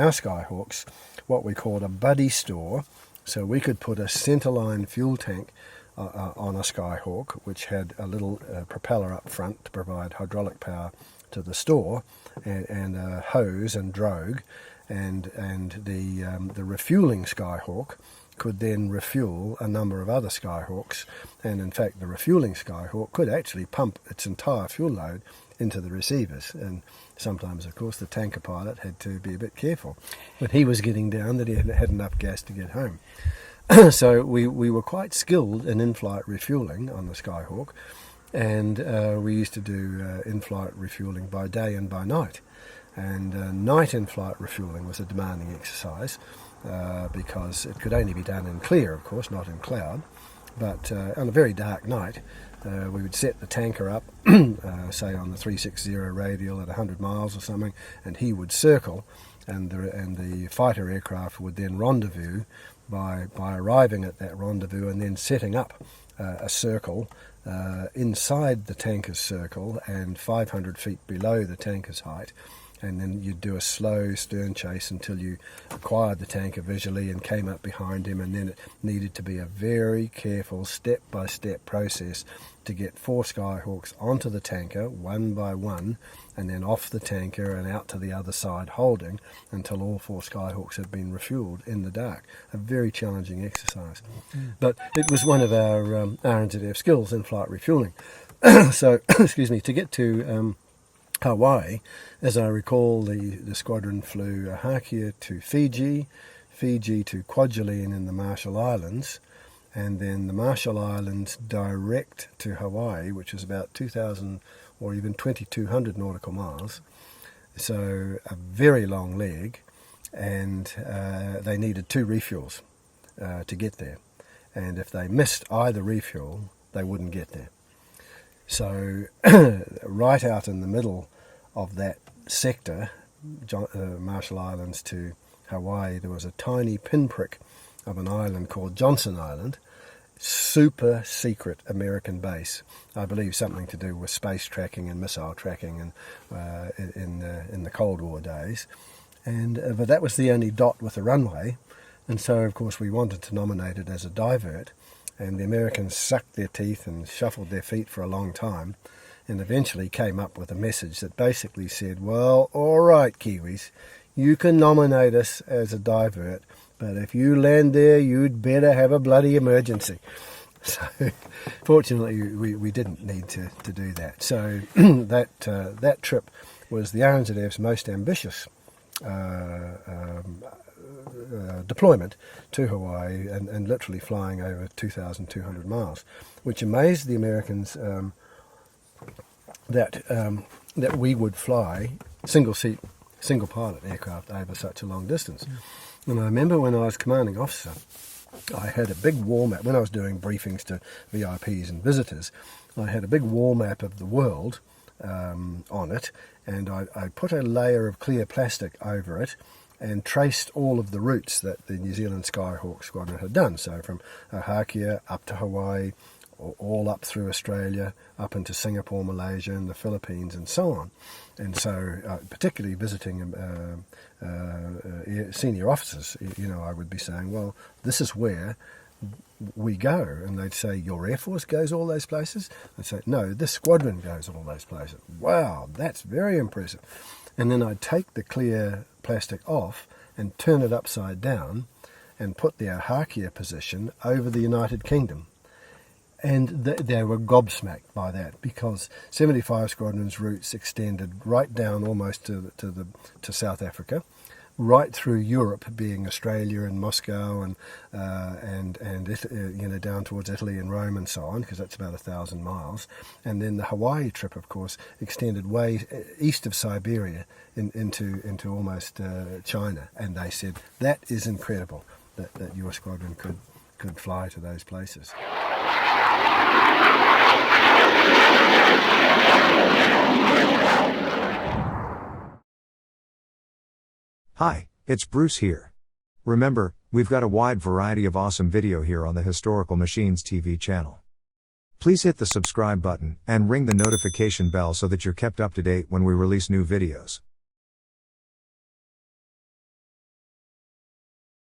our Skyhawks what we called a buddy store. So we could put a centerline fuel tank on a Skyhawk, which had a little propeller up front to provide hydraulic power to the store, and a hose and drogue, and the refueling Skyhawk could then refuel a number of other Skyhawks, and in fact the refueling Skyhawk could actually pump its entire fuel load into the receivers, and sometimes of course the tanker pilot had to be a bit careful when he was getting down that he had enough gas to get home. So we were quite skilled in in-flight refueling on the Skyhawk, and we used to do in-flight refueling by day and by night. And night in-flight refueling was a demanding exercise because it could only be done in clear, of course, not in cloud. But on a very dark night, we would set the tanker up, say on the 360 radial at 100 miles or something, and he would circle, and the fighter aircraft would then rendezvous by arriving at that rendezvous and then setting up a circle inside the tanker's circle and 500 feet below the tanker's height. And then you'd do a slow stern chase until you acquired the tanker visually and came up behind him, and then it needed to be a very careful step-by-step process to get 4 Skyhawks onto the tanker one by one, and then off the tanker and out to the other side holding until all 4 Skyhawks had been refueled in the dark. A very challenging exercise. But it was one of our RNZAF skills in flight refueling. So, excuse me, to get to Hawaii, as I recall, the squadron flew Hakia to Fiji, Fiji to Kwajalein in the Marshall Islands, and then the Marshall Islands direct to Hawaii, which is about 2,000 or even 2,200 nautical miles. So a very long leg, and they needed 2 refuels to get there. And if they missed either refuel, they wouldn't get there. So right out in the middle of that sector, Marshall Islands to Hawaii, there was a tiny pinprick of an island called Johnson Island, super secret American base. I believe something to do with space tracking and missile tracking and in the Cold War days. And but that was the only dot with a runway, and so of course we wanted to nominate it as a divert. And the Americans sucked their teeth and shuffled their feet for a long time, and eventually came up with a message that basically said, well, all right, Kiwis, you can nominate us as a divert, but if you land there, you'd better have a bloody emergency. So fortunately, we didn't need to do that. So that trip was the RNZAF's most ambitious deployment to Hawaii, and literally flying over 2,200 miles, which amazed the Americans that we would fly single-seat, single-pilot aircraft over such a long distance. And I remember when I was commanding officer, I had a big war map. When I was doing briefings to VIPs and visitors, I had a big war map of the world on it, and I put a layer of clear plastic over it and traced all of the routes that the New Zealand Skyhawk squadron had done. So from Hakia up to Hawaii, all up through Australia, up into Singapore, Malaysia, and the Philippines, and so on. And so, particularly visiting senior officers, I would be saying, well, this is where we go. And they'd say, your Air Force goes all those places? I'd say, no, this squadron goes all those places. Wow, that's very impressive. And then I'd take the clear plastic off and turn it upside down and put the Hakia position over the United Kingdom. And they were gobsmacked by that, because 75 Squadron's routes extended right down almost to South Africa, right through Europe, being Australia and Moscow and down towards Italy and Rome and so on, because that's about 1,000 miles. And then the Hawaii trip, of course, extended way east of Siberia into almost China. And they said, that is incredible that your squadron could fly to those places. Hi, it's Bruce here. Remember, we've got a wide variety of awesome video here on the Historical Machines TV channel. Please hit the subscribe button and ring the notification bell so that you're kept up to date when we release new videos.